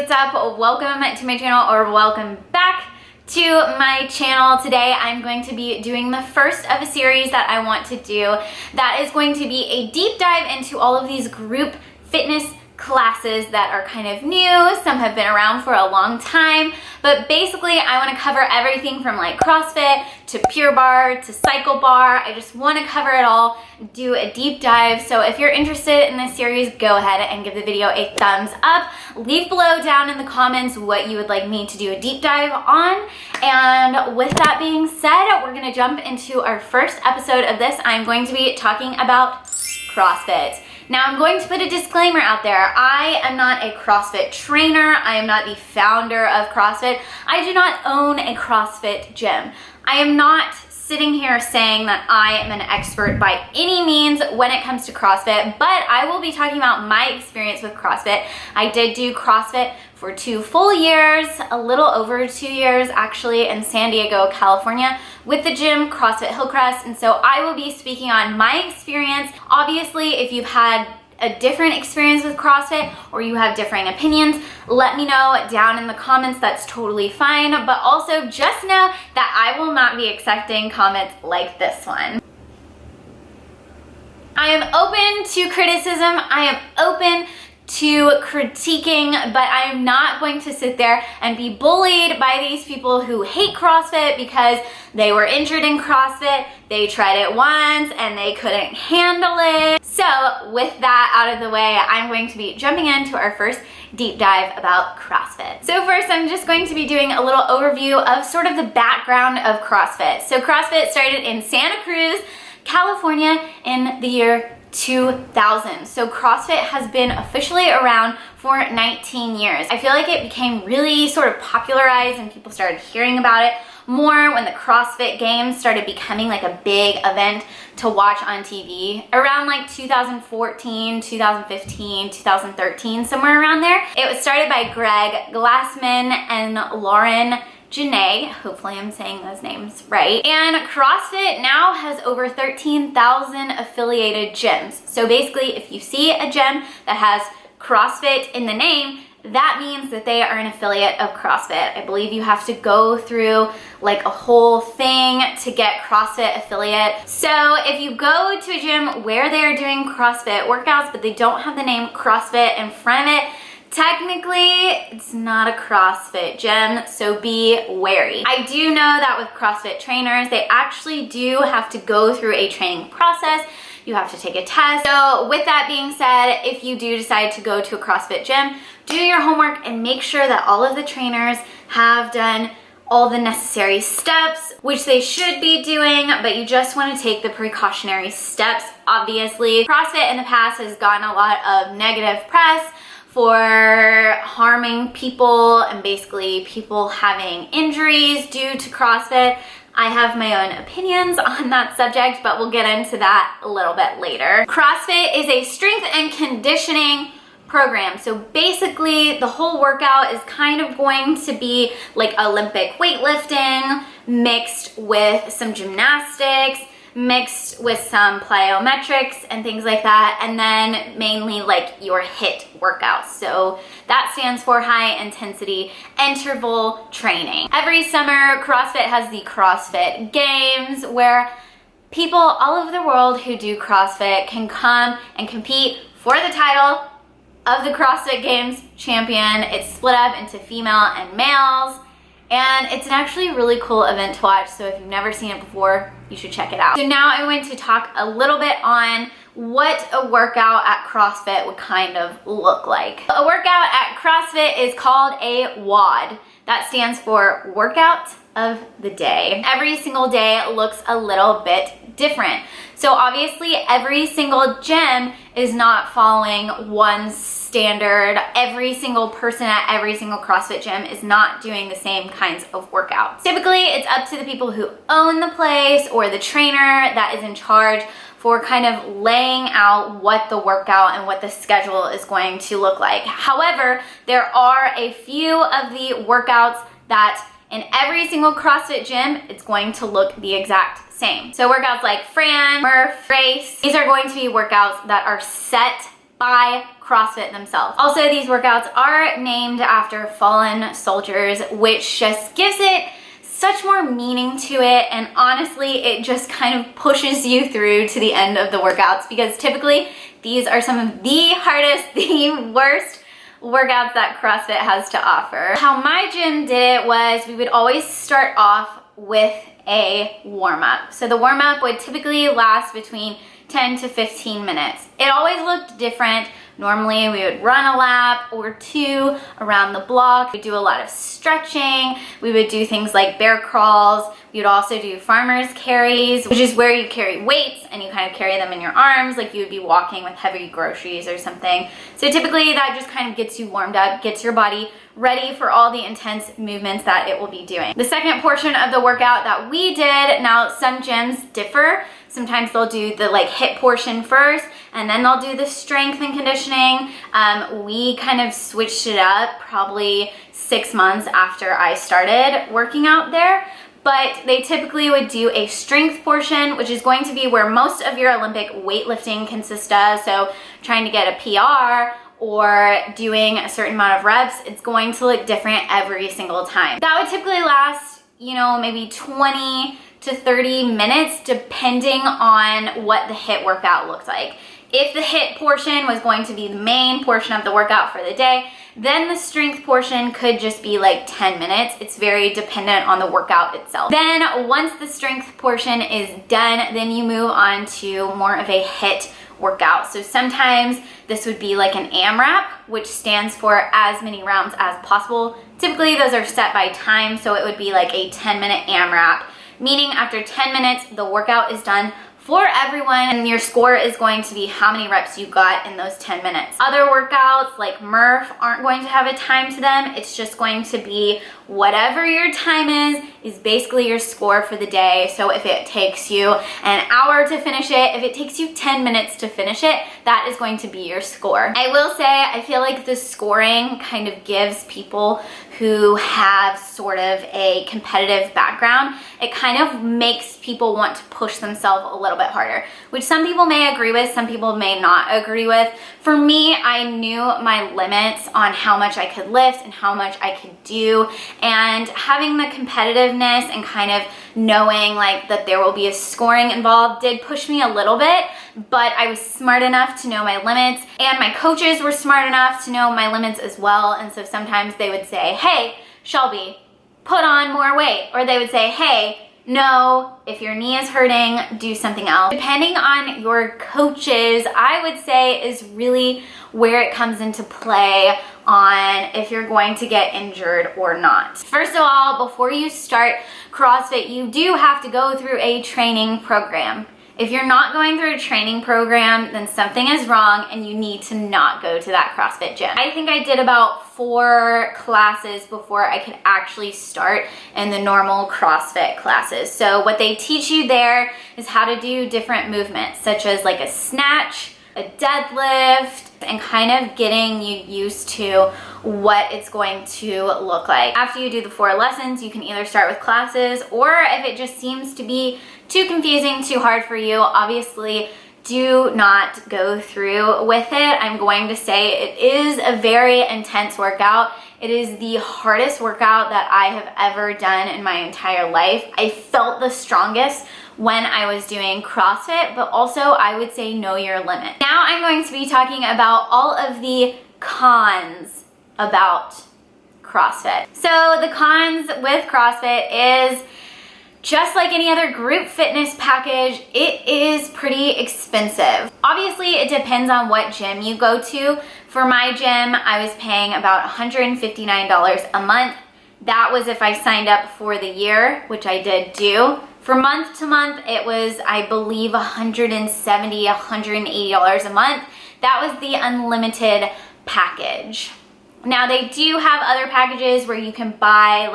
what's up? Welcome to my channel, or welcome back to my channel. Today I'm going to be doing the first of a series that I want to do that is going to be a deep dive into all of these group fitness classes that are kind of new. Some have been around for a long time, but basically I want to cover everything from like CrossFit to Pure Barre to Cycle Bar. I just want to cover it all, do a deep dive. So if you're interested in this series, go ahead and give the video a thumbs up. Leave below down in the comments what you would like me to do a deep dive on. And with that being said, we're going to jump into our first episode of this. I'm going to be talking about CrossFit. Now I'm going to put a disclaimer out there. I am not a CrossFit trainer. I am not the founder of CrossFit. I do not own a CrossFit gym. I am not sitting here saying that I am an expert by any means when it comes to CrossFit, but I will be talking about my experience with CrossFit. I did do CrossFit for 2 full years, a little over 2 years actually, in San Diego, California with the gym CrossFit Hillcrest, and so I will be speaking on my experience. Obviously, if you've had a different experience with CrossFit or you have differing opinions, let me know down in the comments. That's totally fine, but also just know that I will not be accepting comments like this one. I am open to criticism. I am open to critiquing, but I am not going to sit there and be bullied by these people who hate CrossFit because they were injured in CrossFit, they tried it once and they couldn't handle it. So with that out of the way, I'm going to be jumping into our first deep dive about CrossFit. So first, I'm just going to be doing a little overview of sort of the background of CrossFit. So CrossFit started in Santa Cruz, California in the year 2000. So CrossFit has been officially around for 19 years. I feel like it became really sort of popularized and people started hearing about it more when the CrossFit Games started becoming like a big event to watch on TV around like 2014, 2015, 2013, somewhere around there. It was started by Greg Glassman and Lauren Janae, hopefully I'm saying those names right. And CrossFit now has over 13,000 affiliated gyms. So basically, if you see a gym that has CrossFit in the name, that means that they are an affiliate of CrossFit. I believe you have to go through like a whole thing to get CrossFit affiliate. So if you go to a gym where they're doing CrossFit workouts, but they don't have the name CrossFit in front of it, technically, it's not a CrossFit gym, so be wary. I do know that with CrossFit trainers, they actually do have to go through a training process. You have to take a test. So with that being said, if you do decide to go to a CrossFit gym, do your homework and make sure that all of the trainers have done all the necessary steps, which they should be doing, but you just want to take the precautionary steps, obviously. CrossFit in the past has gotten a lot of negative press for harming people and basically people having injuries due to CrossFit. I have my own opinions on that subject, but we'll get into that a little bit later. CrossFit is a strength and conditioning program. So basically the whole workout is kind of going to be like Olympic weightlifting mixed with some gymnastics, mixed with some plyometrics and things like that, and then mainly like your HIIT workouts. So that stands for high intensity interval training. Every summer, CrossFit has the CrossFit Games where people all over the world who do CrossFit can come and compete for the title of the CrossFit Games champion. It's split up into female and males. And it's an actually really cool event to watch, so if you've never seen it before, you should check it out. So now I'm going to talk a little bit on what a workout at CrossFit would kind of look like. A workout at CrossFit is called a WOD. That stands for Workout of the Day. Every single day looks a little bit different. So obviously every single gym is not following one standard. Every single person at every single CrossFit gym is not doing the same kinds of workouts. Typically, it's up to the people who own the place or the trainer that is in charge for kind of laying out what the workout and what the schedule is going to look like. However, there are a few of the workouts that in every single CrossFit gym, it's going to look the exact same. So workouts like Fran, Murph, Race, these are going to be workouts that are set by CrossFit themselves. Also, these workouts are named after fallen soldiers, which just gives it such more meaning to it, and honestly, it just kind of pushes you through to the end of the workouts, because typically these are some of the hardest, the worst workouts that CrossFit has to offer. How my gym did it was we would always start off with a warm-up. So the warm-up would typically last between 10 to 15 minutes. It always looked different. Normally we would run a lap or two around the block. We'd do a lot of stretching. We would do things like bear crawls. We would also do farmer's carries, which is where you carry weights and you kind of carry them in your arms like you would be walking with heavy groceries or something. So typically that just kind of gets you warmed up, gets your body ready for all the intense movements that it will be doing. The second portion of the workout that we did, now some gyms differ. Sometimes they'll do the HIIT portion first, and then they'll do the strength and conditioning. We kind of switched it up probably 6 months after I started working out there. But they typically would do a strength portion, which is going to be where most of your Olympic weightlifting consists of. So trying to get a PR or doing a certain amount of reps, it's going to look different every single time. That would typically last, maybe 20 to 30 minutes depending on what the HIIT workout looked like. If the HIIT portion was going to be the main portion of the workout for the day, then the strength portion could just be 10 minutes. It's very dependent on the workout itself. Then once the strength portion is done, then you move on to more of a HIIT workout. So sometimes this would be an AMRAP, which stands for as many rounds as possible. Typically those are set by time, so it would be a 10-minute AMRAP, meaning after 10 minutes, the workout is done for everyone, and your score is going to be how many reps you got in those 10 minutes. Other workouts like Murph aren't going to have a time to them. It's just going to be whatever your time is basically your score for the day. So if it takes you an hour to finish it, if it takes you 10 minutes to finish it, that is going to be your score. I will say, I feel like the scoring kind of gives people who have sort of a competitive background, it kind of makes people want to push themselves a little bit harder, which some people may agree with, some people may not agree with. For me, I knew my limits on how much I could lift and how much I could do, and having the competitiveness and kind of knowing that there will be a scoring involved did push me a little bit, but I was smart enough to know my limits, and my coaches were smart enough to know my limits as well. And so sometimes they would say, hey, Shelby, put on more weight. Or they would say, hey, no, if your knee is hurting, do something else. Depending on your coaches, I would say is really where it comes into play on if you're going to get injured or not. First of all, before you start CrossFit, you do have to go through a training program. If you're not going through a training program, then something is wrong and you need to not go to that CrossFit gym. I think I did about 4 classes before I could actually start in the normal CrossFit classes. So what they teach you there is how to do different movements, such as a snatch, a deadlift, and kind of getting you used to what it's going to look like. After you do the 4 lessons, you can either start with classes, or if it just seems to be too confusing, too hard for you, obviously do not go through with it. I'm going to say it is a very intense workout. It is the hardest workout that I have ever done in my entire life. I felt the strongest when I was doing CrossFit, but also I would say know your limit. Now I'm going to be talking about all of the cons about CrossFit. So the cons with CrossFit is, just like any other group fitness package, it is pretty expensive. Obviously, it depends on what gym you go to. For my gym, I was paying about $159 a month. That was if I signed up for the year, which I did do. For month to month, it was, I believe, $170, $180 a month. That was the unlimited package. Now, they do have other packages where you can buy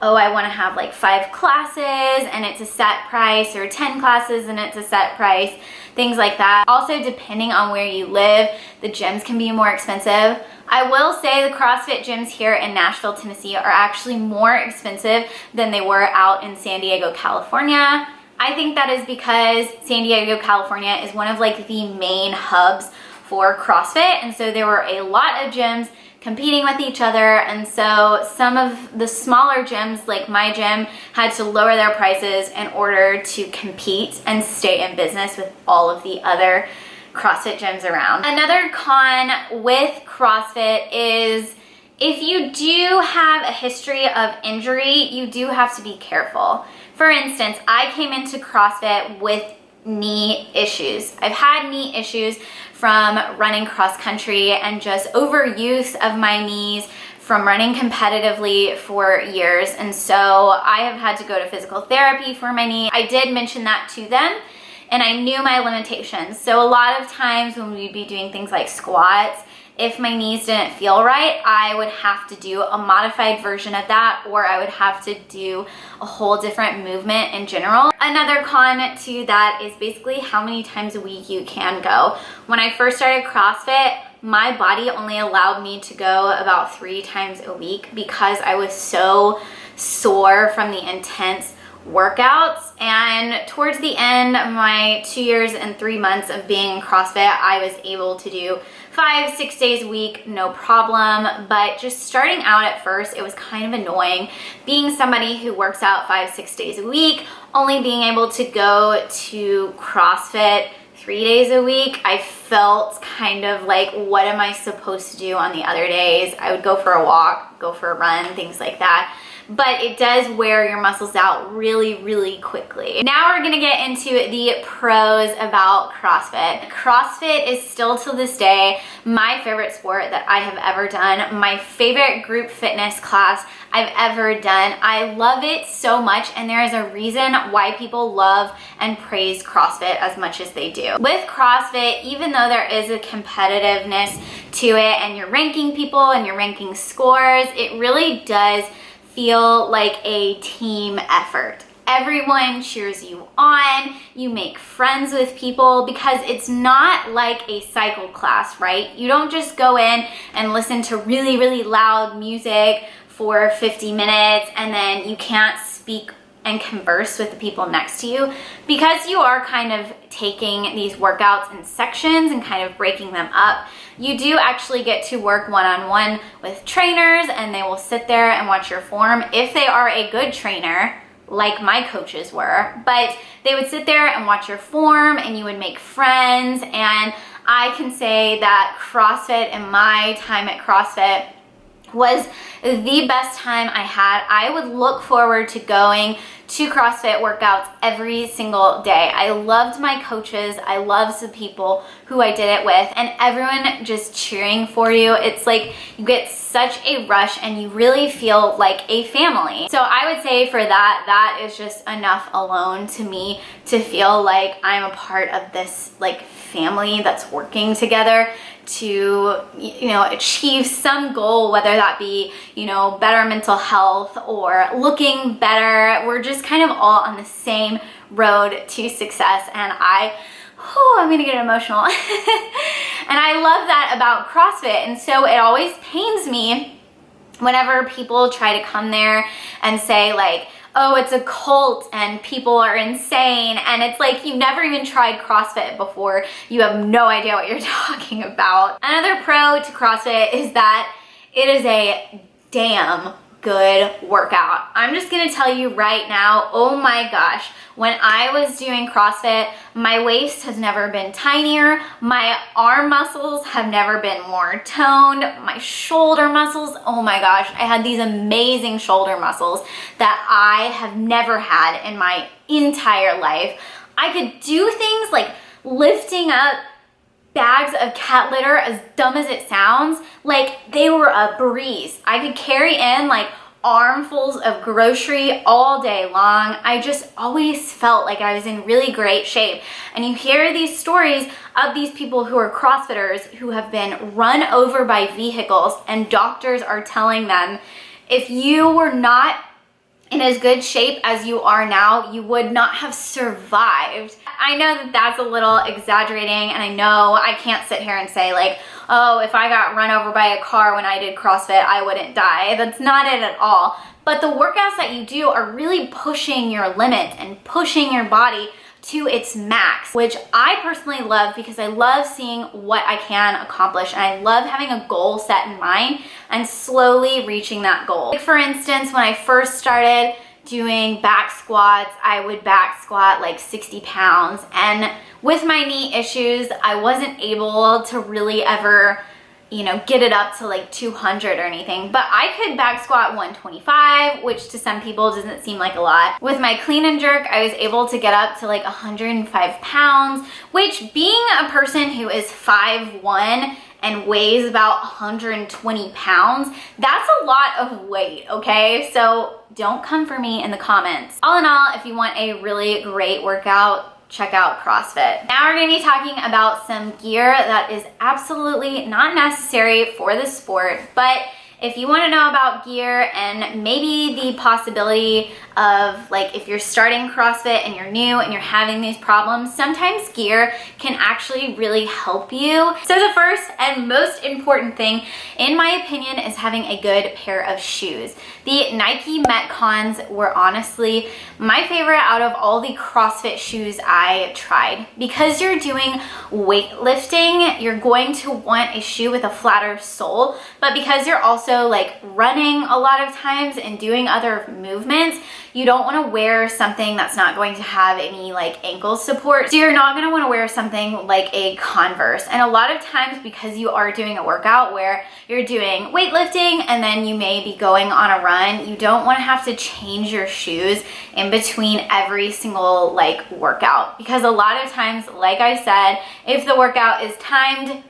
oh, I want to have 5 classes and it's a set price, or 10 classes and it's a set price, things like that. Also, depending on where you live, the gyms can be more expensive. I will say the CrossFit gyms here in Nashville, Tennessee are actually more expensive than they were out in San Diego, California. I think that is because San Diego, California is one of the main hubs for CrossFit. And so there were a lot of gyms competing with each other. And so some of the smaller gyms, like my gym, had to lower their prices in order to compete and stay in business with all of the other CrossFit gyms around. Another con with CrossFit is if you do have a history of injury, you do have to be careful. For instance, I came into CrossFit with knee issues. I've had knee issues from running cross country and just overuse of my knees from running competitively for years. And so I have had to go to physical therapy for my knee. I did mention that to them, and I knew my limitations. So a lot of times when we'd be doing things like squats, if my knees didn't feel right, I would have to do a modified version of that, or I would have to do a whole different movement in general. Another con to that is basically how many times a week you can go. When I first started CrossFit, my body only allowed me to go about 3 times a week because I was so sore from the intense workouts. And towards the end of my 2 years and 3 months of being in CrossFit, I was able to do 5-6 days a week, no problem. But just starting out at first, it was kind of annoying being somebody who works out 5-6 days a week, only being able to go to CrossFit 3 days a week. I felt kind of like, what am I supposed to do on the other days? I would go for a walk, go for a run, things like that. But it does wear your muscles out really, really quickly. Now we're gonna get into the pros about CrossFit. CrossFit is still to this day my favorite sport that I have ever done, my favorite group fitness class I've ever done. I love it so much, and there is a reason why people love and praise CrossFit as much as they do. With CrossFit, even though there is a competitiveness to it and you're ranking people and you're ranking scores, it really does feel like a team effort. Everyone cheers you on, you make friends with people, because it's not like a cycle class, right? You don't just go in and listen to really, really loud music for 50 minutes and then you can't speak and converse with the people next to you. Because you are kind of taking these workouts in sections and kind of breaking them up, you do actually get to work one-on-one with trainers, and they will sit there and watch your form if they are a good trainer, like my coaches were. But they would sit there and watch your form, and you would make friends. And I can say that CrossFit, in my time at CrossFit, was the best time I had. I would look forward to going to CrossFit workouts every single day. I loved my coaches. I loved the people who I did it with, and everyone just cheering for you. It's like you get such a rush and you really feel like a family. So I would say for that, that is just enough alone to me to feel like I'm a part of this like family that's working together to, achieve some goal, whether that be, better mental health or looking better. We're just kind of all on the same road to success. And I'm gonna get emotional. And I love that about CrossFit. And so it always pains me whenever people try to come there and say like, oh, it's a cult and people are insane. And it's like, you've never even tried CrossFit before. You have no idea what you're talking about. Another pro to CrossFit is that it is a damn good workout. I'm just gonna tell you right now, oh my gosh, when I was doing CrossFit, my waist has never been tinier, my arm muscles have never been more toned, my shoulder muscles, oh my gosh, I had these amazing shoulder muscles that I have never had in my entire life. I could do things like lifting up bags of cat litter, as dumb as it sounds, like they were a breeze. I could carry in like armfuls of grocery all day long. I just always felt like I was in really great shape. And you hear these stories of these people who are CrossFitters who have been run over by vehicles, and doctors are telling them, if you were not in as good shape as you are now, you would not have survived. I know that that's a little exaggerating, and I know I can't sit here and say like, oh, if I got run over by a car when I did CrossFit, I wouldn't die. That's not it at all. But the workouts that you do are really pushing your limits and pushing your body to its max, which I personally love because I love seeing what I can accomplish, and I love having a goal set in mind and slowly reaching that goal. Like for instance, when I first started doing back squats, I would back squat like 60 pounds, and with my knee issues, I wasn't able to really ever, you know, get it up to like 200 or anything, but I could back squat 125, which to some people doesn't seem like a lot. With my clean and jerk, I was able to get up to like 105 pounds, which being a person who is 5'1" and weighs about 120 pounds, that's a lot of weight, okay? So don't come for me in the comments. All in all, if you want a really great workout, check out CrossFit. Now we're gonna be talking about some gear that is absolutely not necessary for the sport, but if you want to know about gear and maybe the possibility of, like, if you're starting CrossFit and you're new and you're having these problems, sometimes gear can actually really help you. So the first and most important thing, in my opinion, is having a good pair of shoes. The Nike Metcons were honestly my favorite out of all the CrossFit shoes I tried. Because you're doing weightlifting, you're going to want a shoe with a flatter sole, but because you're also like running a lot of times and doing other movements, you don't want to wear something that's not going to have any like ankle support. So you're not going to want to wear something like a Converse. And a lot of times, because you are doing a workout where you're doing weightlifting and then you may be going on a run, you don't want to have to change your shoes in between every single like workout. Because a lot of times, like I said, if the workout is timed,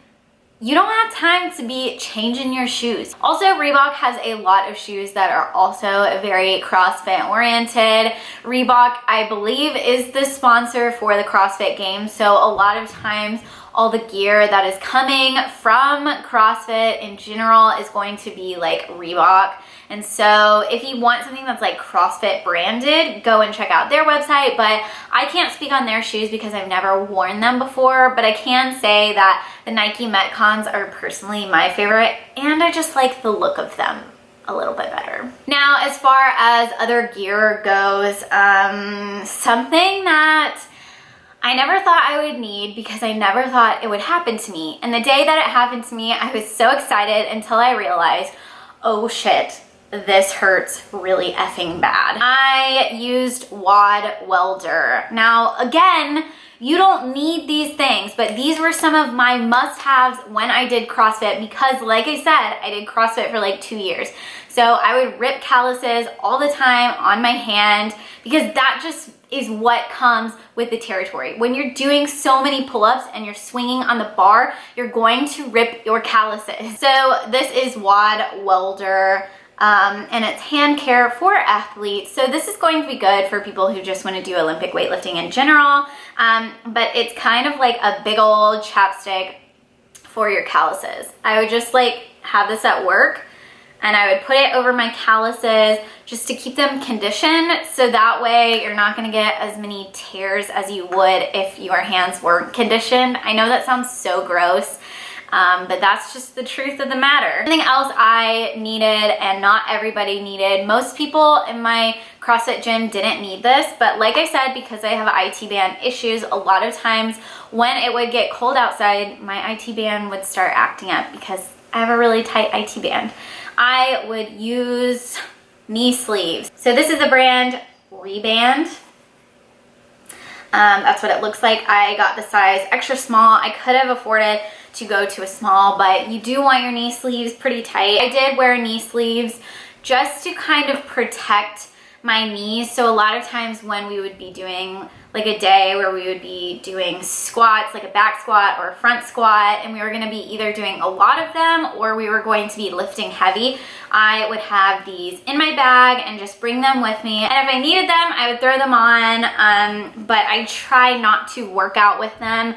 you don't have time to be changing your shoes. Also, Reebok has a lot of shoes that are also very CrossFit oriented. Reebok, I believe, is the sponsor for the CrossFit Games. So a lot of times, all the gear that is coming from CrossFit in general is going to be like Reebok. And so if you want something that's like CrossFit branded, go and check out their website. But I can't speak on their shoes because I've never worn them before, but I can say that the Nike Metcons are personally my favorite, and I just like the look of them a little bit better. Now, as far as other gear goes, something that I never thought I would need because I never thought it would happen to me. And the day that it happened to me, I was so excited until I realized, oh shit, this hurts really effing bad. I used Wad Welder. Now, again, you don't need these things, but these were some of my must-haves when I did CrossFit because, like I said, I did CrossFit for like 2 years. So I would rip calluses all the time on my hand because that just is what comes with the territory. When you're doing so many pull-ups and you're swinging on the bar, you're going to rip your calluses. So this is Wad Welder. And it's hand care for athletes. So this is going to be good for people who just want to do Olympic weightlifting in general. But it's kind of like a big old chapstick for your calluses. I would just like have this at work and I would put it over my calluses just to keep them conditioned. So that way you're not gonna get as many tears as you would if your hands weren't conditioned. I know that sounds so gross. But that's just the truth of the matter. Something else I needed, and not everybody needed, most people in my CrossFit gym didn't need this, but like I said, because I have IT band issues, a lot of times when it would get cold outside, my IT band would start acting up because I have a really tight IT band. I would use knee sleeves. So this is the brand Reband. That's what it looks like. I got the size extra small. I could have afforded to go to a small, but you do want your knee sleeves pretty tight. I did wear knee sleeves just to kind of protect my knees. So a lot of times when we would be doing like a day where we would be doing squats, like a back squat or a front squat, and we were going to be either doing a lot of them or we were going to be lifting heavy, I would have these in my bag and just bring them with me. And if I needed them, I would throw them on, but I try not to work out with them.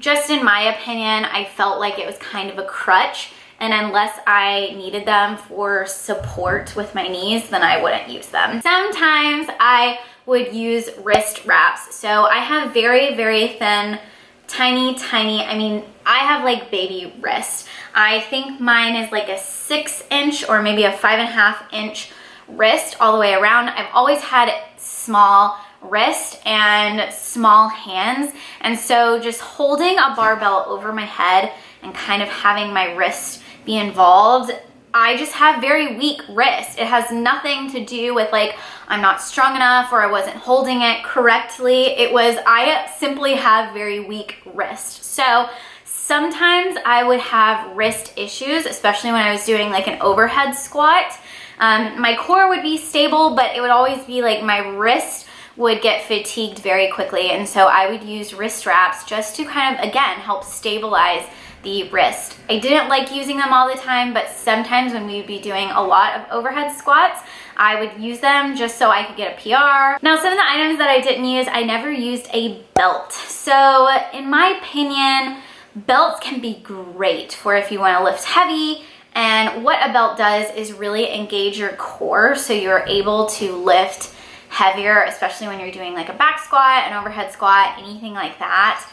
Just in my opinion, I felt like it was kind of a crutch, and unless I needed them for support with my knees, then I wouldn't use them. Sometimes I would use wrist wraps. So I have very, very thin, tiny, I mean, I have like baby wrists. I think mine is like a 6-inch or maybe a 5.5-inch wrist all the way around. I've always had small wrist and small hands. And so just holding a barbell over my head and kind of having my wrist be involved, I just have very weak wrist. It has nothing to do with like I'm not strong enough or I wasn't holding it correctly. It was I simply have very weak wrist. So sometimes I would have wrist issues, especially when I was doing like an overhead squat. My core would be stable, but it would always be like my wrist would get fatigued very quickly. And so I would use wrist wraps just to kind of, again, help stabilize the wrist. I didn't like using them all the time, but sometimes when we would be doing a lot of overhead squats, I would use them just so I could get a PR. Now, some of the items that I didn't use, I never used a belt. So in my opinion, belts can be great for if you want to lift heavy. And what a belt does is really engage your core so you're able to lift heavier, especially when you're doing like a back squat, an overhead squat, anything like that.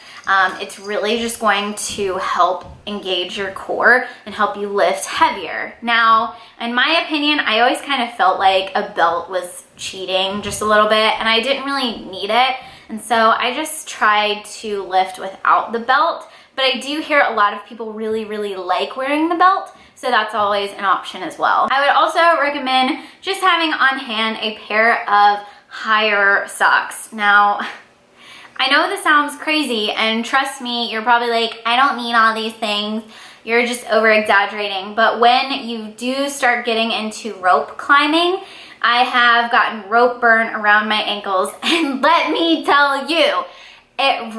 It's really just going to help engage your core and help you lift heavier. Now, in my opinion, I always kind of felt like a belt was cheating just a little bit and I didn't really need it. And so I just tried to lift without the belt. But I do hear a lot of people really, really like wearing the belt. So that's always an option as well. I would also recommend just having on hand a pair of higher socks. Now, I know this sounds crazy, and trust me, you're probably like, I don't need all these things. You're just over exaggerating. But when you do start getting into rope climbing, I have gotten rope burn around my ankles. And let me tell you, it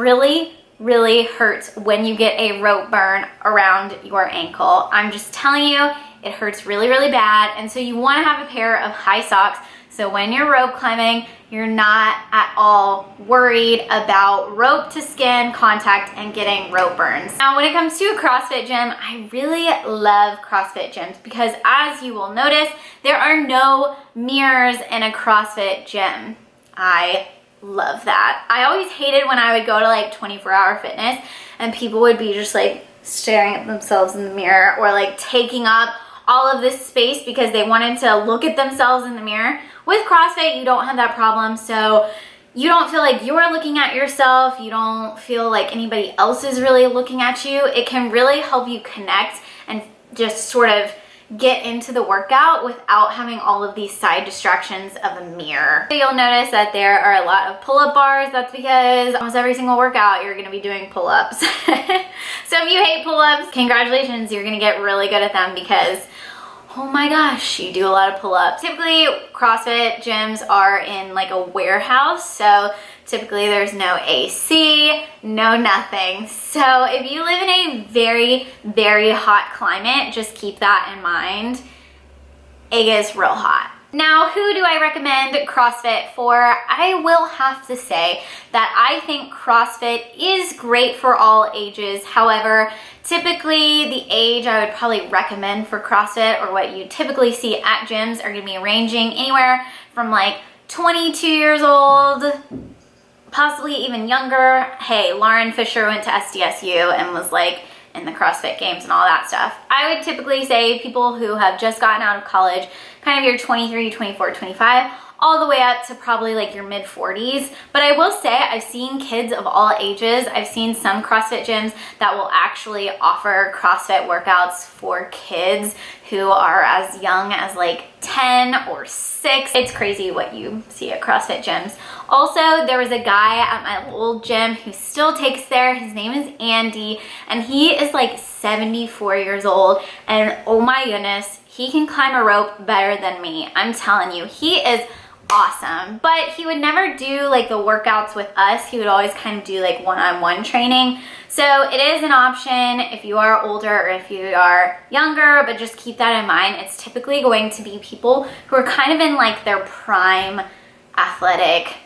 really hurts when you get a rope burn around your ankle. I'm just telling you, it hurts really bad. And so you want to have a pair of high socks so when you're rope climbing, you're not at all worried about rope to skin contact and getting rope burns. Now, when it comes to a CrossFit gym, I really love CrossFit gyms because as you will notice, there are no mirrors in a CrossFit gym. I love that. I always hated when I would go to like 24-hour fitness and people would be just like staring at themselves in the mirror or like taking up all of this space because they wanted to look at themselves in the mirror. With CrossFit, you don't have that problem, so you don't feel like you're looking at yourself. You don't feel like anybody else is really looking at you. It can really help you connect and just sort of get into the workout without having all of these side distractions of a mirror. You'll notice that there are a lot of pull-up bars. That's because almost every single workout you're gonna be doing pull-ups. So if you hate pull-ups, congratulations, you're gonna get really good at them because oh my gosh, you do a lot of pull-ups. Typically, CrossFit gyms are in like a warehouse, so typically there's no AC, no nothing. So if you live in a very hot climate, just keep that in mind. It gets real hot. Now, who do I recommend CrossFit for? I will have to say that I think CrossFit is great for all ages. However, typically the age I would probably recommend for CrossFit or what you typically see at gyms are gonna be ranging anywhere from like 22 years old, possibly even younger. Hey, Lauren Fisher went to SDSU and was like in the CrossFit games and all that stuff. I would typically say people who have just gotten out of college, kind of your 23, 24, 25, all the way up to probably like your mid 40s. But I will say I've seen kids of all ages. I've seen some CrossFit gyms that will actually offer CrossFit workouts for kids who are as young as like 10 or 6. It's crazy what you see at CrossFit gyms. Also, there was a guy at my old gym who still takes there. His name is Andy, and he is like 74 years old. And oh my goodness, he can climb a rope better than me. I'm telling you, he is awesome. But he would never do like the workouts with us. He would always kind of do like one-on-one training. So it is an option if you are older or if you are younger, but just keep that in mind. It's typically going to be people who are kind of in like their prime athletic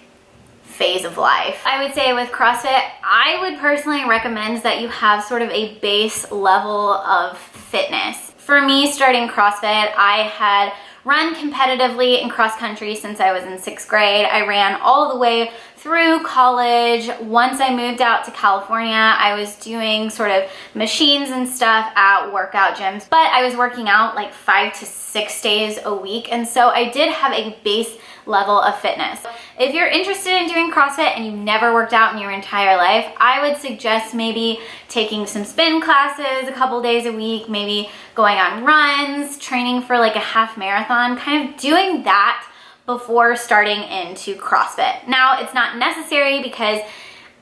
phase of life. I would say with CrossFit, I would personally recommend that you have sort of a base level of fitness. For me, starting CrossFit, I had run competitively in cross country since I was in 6th grade. I ran all the way through college. Once I moved out to California, I was doing sort of machines and stuff at workout gyms, but I was working out like 5 to 6 days a week, and so I did have a base level of fitness. If you're interested in doing CrossFit and you've never worked out in your entire life, I would suggest maybe taking some spin classes a couple days a week, maybe going on runs, training for like a half marathon, kind of doing that before starting into CrossFit. Now, it's not necessary because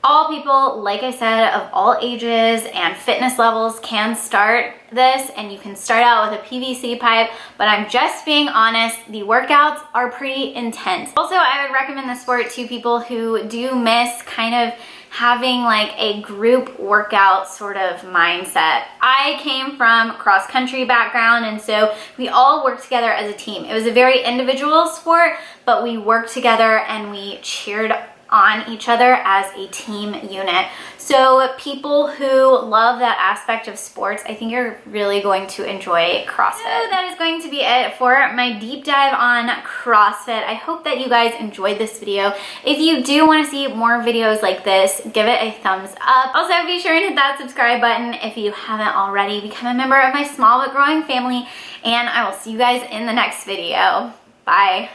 all people, like I said, of all ages and fitness levels can start this, and you can start out with a PVC pipe, but I'm just being honest, the workouts are pretty intense. Also, I would recommend the sport to people who do miss kind of having like a group workout sort of mindset. I came from cross country background, and so we all worked together as a team. It was a very individual sport, but we worked together and we cheered on each other as a team unit. So people who love that aspect of sports, I think you're really going to enjoy CrossFit. So that is going to be it for my deep dive on CrossFit. I hope that you guys enjoyed this video. If you do want to see more videos like this, give it a thumbs up. Also, be sure and hit that subscribe button if you haven't already. Become a member of my small but growing family, and I will see you guys in the next video. Bye.